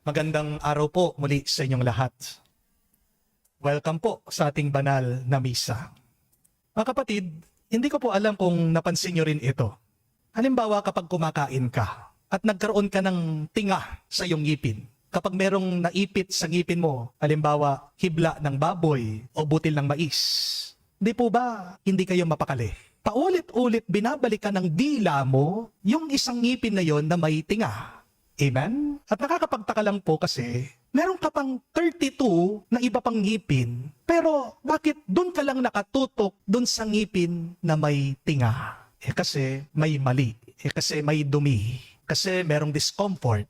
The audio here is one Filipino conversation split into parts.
Magandang araw po muli sa inyong lahat. Welcome po sa ating banal na misa. Mga kapatid, hindi ko po alam kung napansin nyo rin ito. Halimbawa kapag kumakain ka at nagkaroon ka ng tinga sa iyong ngipin, kapag merong naipit sa ngipin mo, halimbawa hibla ng baboy o butil ng mais, di po ba hindi kayo mapakali? Paulit-ulit binabalikan ng dila mo yung isang ngipin na yon na may tinga. Amen? At nakakapagtaka lang po kasi, meron ka pang 32 na iba pang ngipin, pero bakit doon ka lang nakatutok doon sa ngipin na may tinga? Kasi may mali, kasi may dumi, kasi merong discomfort,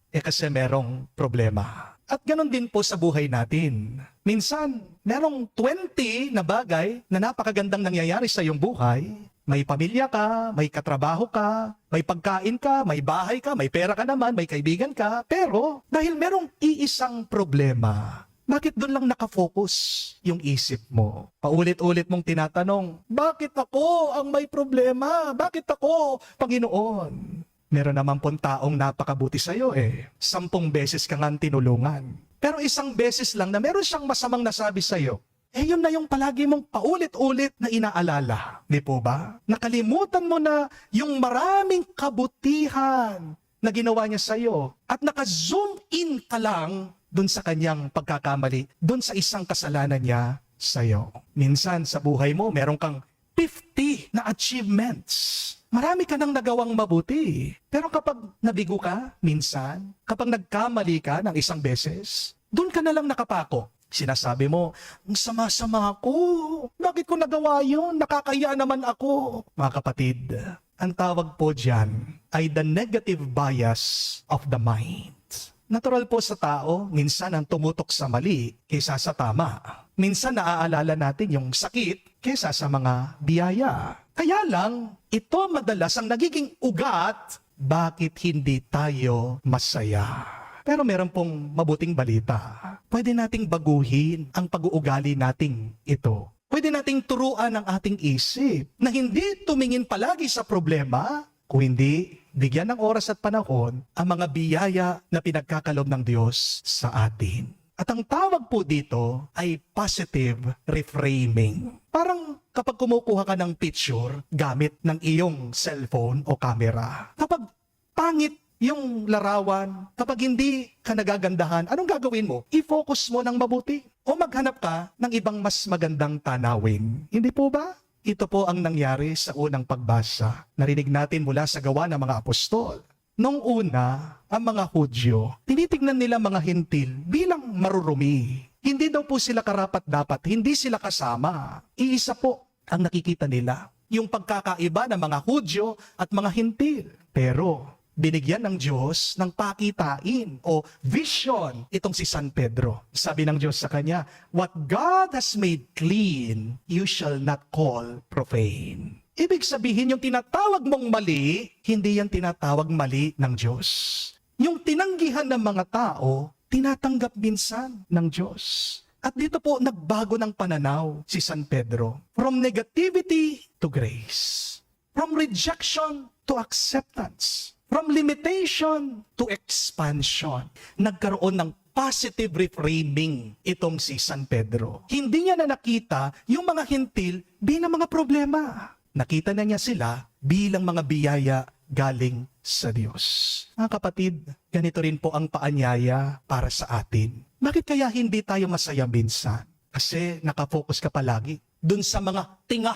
kasi merong problema. At ganoon din po sa buhay natin. Minsan, merong 20 na bagay na napakagandang nangyayari sa iyong buhay. May pamilya ka, may katrabaho ka, may pagkain ka, may bahay ka, may pera ka naman, may kaibigan ka. Pero dahil merong iisang problema, bakit doon lang nakafocus yung isip mo? Paulit-ulit mong tinatanong, bakit ako ang may problema? Bakit ako, Panginoon? Meron naman pong taong napakabuti sa'yo 10 beses ka nga tinulungan. Pero isang beses lang na meron siyang masamang nasabi sa'yo, yun na yung palagi mong paulit-ulit na inaalala. Di po ba? Nakalimutan mo na yung maraming kabutihan na ginawa niya sa'yo. At naka-zoom in ka lang dun sa kanyang pagkakamali, dun sa isang kasalanan niya sa'yo. Minsan sa buhay mo, meron kang 50 na achievements. Marami ka nang nagawang mabuti. Pero kapag nabigo ka, minsan, kapag nagkamali ka ng isang beses, dun ka na lang nakapako. Sinasabi mo, ang sama-sama ako. Bakit ko nagawa yun? Nakakaya naman ako. Mga kapatid, ang tawag po dyan ay the negative bias of the mind. Natural po sa tao, minsan ang tumutok sa mali kaysa sa tama. Minsan naaalala natin yung sakit kaysa sa mga biyaya. Kaya lang, ito madalas ang nagiging ugat, bakit hindi tayo masaya? Pero meron pong mabuting balita. Pwede nating baguhin ang pag-uugali nating ito. Pwede nating turuan ang ating isip na hindi tumingin palagi sa problema, kung hindi bigyan ng oras at panahon ang mga biyaya na pinagkakalob ng Diyos sa atin. At ang tawag po dito ay positive reframing. Parang kapag kumukuha ka ng picture gamit ng iyong cellphone o camera, kapag pangit yung larawan, kapag hindi ka nagagandahan, anong gagawin mo? I-focus mo ng mabuti o maghanap ka ng ibang mas magandang tanawin. Hindi po ba? Ito po ang nangyari sa unang pagbasa. Narinig natin mula sa gawa ng mga apostol. Noong una, ang mga Hudyo, tinitignan nila mga Hintil bilang marurumi. Hindi daw po sila karapat-dapat, hindi sila kasama. Iisa po ang nakikita nila, yung pagkakaiba ng mga Hudyo at mga Hintil. Pero binigyan ng Diyos ng pakitain o vision itong si San Pedro. Sabi ng Diyos sa kanya, what God has made clean, you shall not call profane. Ibig sabihin, yung tinatawag mong mali, hindi yan tinatawag mali ng Diyos. Yung tinanggihan ng mga tao, tinatanggap minsan ng Diyos. At dito po, nagbago ng pananaw si San Pedro. From negativity to grace. From rejection to acceptance. From limitation to expansion. Nagkaroon ng positive reframing itong si San Pedro. Hindi niya na nakita yung mga Hintil bilang mga problema. Nakita na niya sila bilang mga biyaya galing sa Diyos. Mga kapatid, ganito rin po ang paanyaya para sa atin. Bakit kaya hindi tayo masaya minsan? Kasi nakafocus ka palagi dun sa mga tinga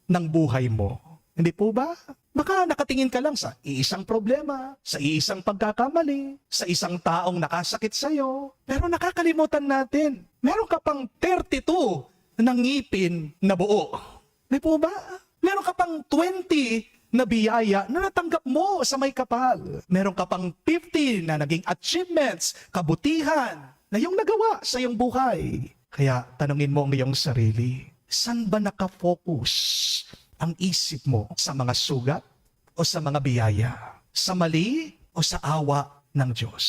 ng buhay mo. Hindi po ba? Baka nakatingin ka lang sa iisang problema, sa iisang pagkakamali, sa isang taong nakasakit sa'yo. Pero nakakalimutan natin, meron ka pang 32 na ngipin na buo. Hindi po ba? Meron ka pang 20 na biyaya na natanggap mo sa may kapal. Meron ka pang 50 na naging achievements, kabutihan, na yung nagawa sa iyong buhay. Kaya tanungin mo ang iyong sarili, saan ba nakafocus ang isip mo? Sa mga sugat o sa mga biyaya? Sa mali o sa awa ng Diyos?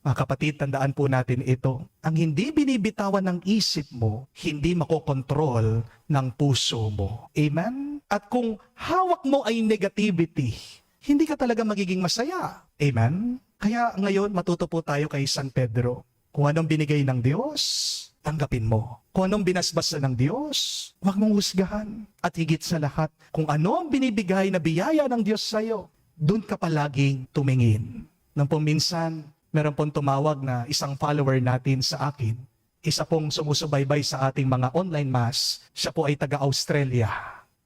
Mga kapatid, tandaan po natin ito. Ang hindi binibitawan ng isip mo, hindi makokontrol ng puso mo. Amen? At kung hawak mo ay negativity, hindi ka talaga magiging masaya. Amen? Kaya ngayon matuto po tayo kay San Pedro. Kung anong binigay ng Diyos, tanggapin mo. Kung anong binasbasa ng Diyos, huwag mong husgahan. At higit sa lahat, kung ano ang binibigay na biyaya ng Diyos sa'yo, doon ka palaging tumingin. Nang po minsan, meron pong tumawag na isang follower natin sa akin, isa pong sumusubaybay sa ating mga online mass, siya po ay taga-Australia.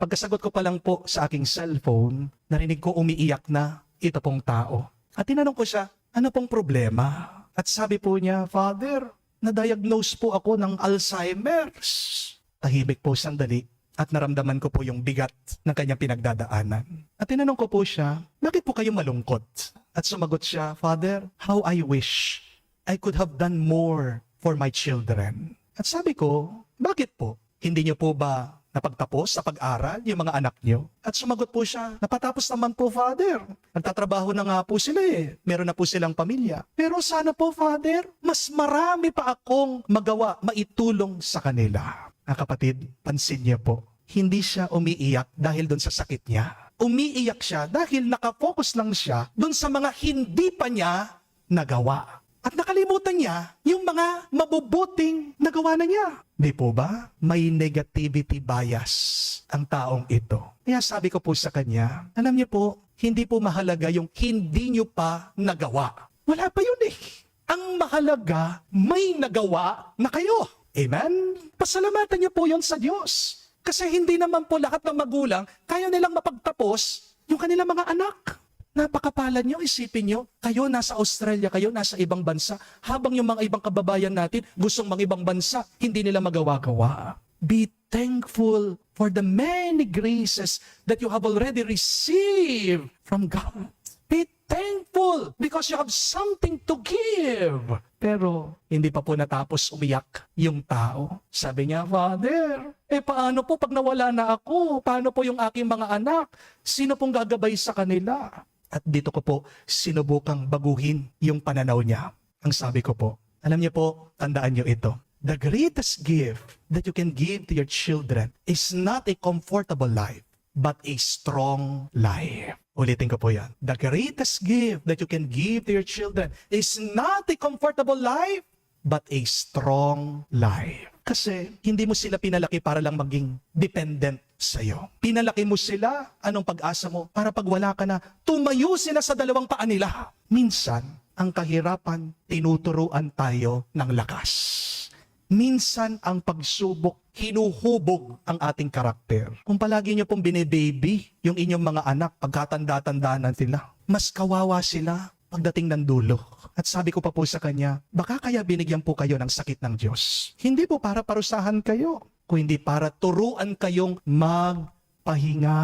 Pagkasagot ko pa lang po sa aking cellphone, narinig ko umiiyak na ito pong tao. At tinanong ko siya, ano pong problema? At sabi po niya, Father, na-diagnose po ako ng Alzheimer's. Tahimik po sandali at naramdaman ko po yung bigat ng kanyang pinagdadaanan. At tinanong ko po siya, bakit po kayo malungkot? At sumagot siya, Father, how I wish I could have done more for my children. At sabi ko, bakit po? Hindi niyo po ba napagtapos sa pag-aral yung mga anak niyo? At sumagot po siya, napatapos naman po, Father. Nagtatrabaho na nga po sila eh. Meron na po silang pamilya. Pero sana po, Father, mas marami pa akong magawa, maitulong sa kanila. Kapatid, pansin niyo po, hindi siya umiiyak dahil doon sa sakit niya. Umiiyak siya dahil nakafocus lang siya doon sa mga hindi pa niya nagawa. At nakalimutan niya yung mga mabubuting nagawa na niya. Di po ba? May negativity bias ang taong ito. Kaya sabi ko po sa kanya, alam niyo po, hindi po mahalaga yung hindi niyo pa nagawa. Wala pa yun eh. Ang mahalaga, may nagawa na kayo. Amen? Pasalamatan niyo po yun sa Diyos. Kasi hindi naman po lahat ng magulang kaya nilang mapagtapos yung kanilang mga anak. Napakapalad nyo, isipin nyo, kayo nasa Australia, kayo nasa ibang bansa, habang yung mga ibang kababayan natin gustong mga ibang bansa, hindi nila magawa-gawa. Be thankful for the many graces that you have already received from God. Be thankful because you have something to give. Pero hindi pa po natapos umiyak yung tao. Sabi niya, Father, paano po pag nawala na ako? Paano po yung aking mga anak? Sino pong gagabay sa kanila? At dito ko po sinubukang baguhin yung pananaw niya. Ang sabi ko po, alam niyo po, tandaan niyo ito. The greatest gift that you can give to your children is not a comfortable life, but a strong life. Ulitin ko po yan. The greatest gift that you can give to your children is not a comfortable life, but a strong life. Kasi hindi mo sila pinalaki para lang maging dependent sa'yo. Pinalaki mo sila, anong pag-asa mo? Para pag wala ka na, tumayo sila sa dalawang paa nila. Minsan, ang kahirapan, tinuturuan tayo ng lakas. Minsan, ang pagsubok, hinuhubog ang ating karakter. Kung palagi nyo pong bine-baby yung inyong mga anak, pagkatanda-tanda na sila, mas kawawa sila pagdating ng dulo. At sabi ko pa po sa kanya, baka kaya binigyan po kayo ng sakit ng Diyos. Hindi po para parusahan kayo, kundi para turuan kayong magpahinga.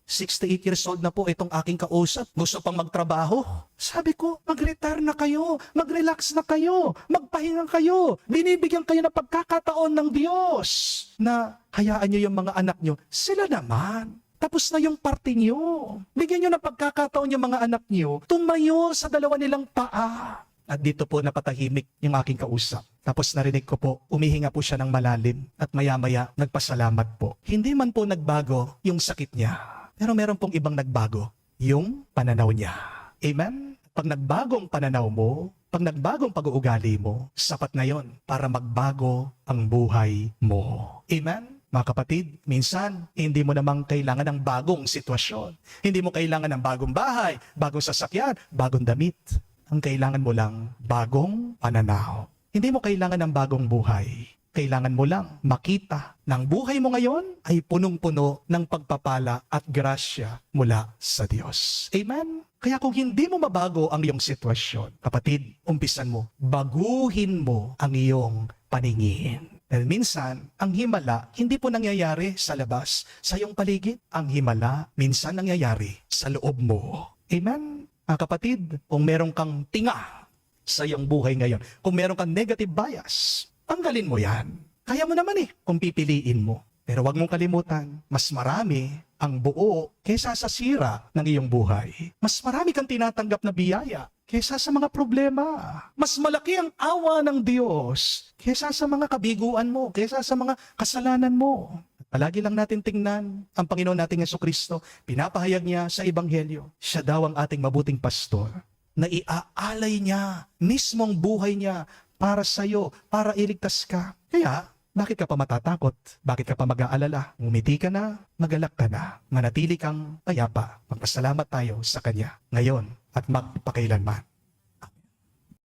68 years old na po itong aking kausap. Gusto pang magtrabaho. Sabi ko, mag-retire na kayo. Mag-relax na kayo. Magpahinga kayo. Binibigyan kayo ng pagkakataon ng Diyos na hayaan nyo yung mga anak nyo. Sila naman. Tapos na yung parte nyo. Bigyan nyo ng pagkakataon yung mga anak nyo. Tumayo sa dalawa nilang paa. At dito po napatahimik yung aking kausap. Tapos narinig ko po, umihinga po siya ng malalim. At maya-maya, nagpasalamat po. Hindi man po nagbago yung sakit niya. Pero meron pong ibang nagbago. Yung pananaw niya. Amen? Pag nagbagong pananaw mo, pag nagbagong pag-uugali mo, sapat na yon para magbago ang buhay mo. Amen? Mga kapatid, minsan, hindi mo namang kailangan ng bagong sitwasyon. Hindi mo kailangan ng bagong bahay, bagong sasakyan, bagong damit. Ang kailangan mo lang, bagong pananaw. Hindi mo kailangan ng bagong buhay. Kailangan mo lang makita ng buhay mo ngayon ay punong-puno ng pagpapala at grasya mula sa Diyos. Amen? Kaya kung hindi mo mabago ang iyong sitwasyon, kapatid, umpisan mo, baguhin mo ang iyong paningin. Dahil minsan, ang himala hindi po nangyayari sa labas, sa iyong paligid. Ang himala minsan nangyayari sa loob mo. Amen? Mga kapatid, kung meron kang tinga sa iyong buhay ngayon, kung meron kang negative bias, tanggalin mo yan. Kaya mo naman kung pipiliin mo. Pero wag mong kalimutan, mas marami ang buo kaysa sa sira ng iyong buhay. Mas marami kang tinatanggap na biyaya kaysa sa mga problema. Mas malaki ang awa ng Diyos kaysa sa mga kabiguan mo, kaysa sa mga kasalanan mo. Palagi lang natin tingnan ang Panginoon nating Jesucristo, pinapahayag niya sa Ebanghelyo. Siya daw ang ating mabuting pastor. na iaalay niya mismong buhay niya para sa'yo, para iligtas ka. Kaya, bakit ka pa matatakot? Bakit ka pa mag-aalala? Ngumiti ka na, magalak ka na, manatili kang payapa. Magpasalamat tayo sa Kanya ngayon at magpakailanman.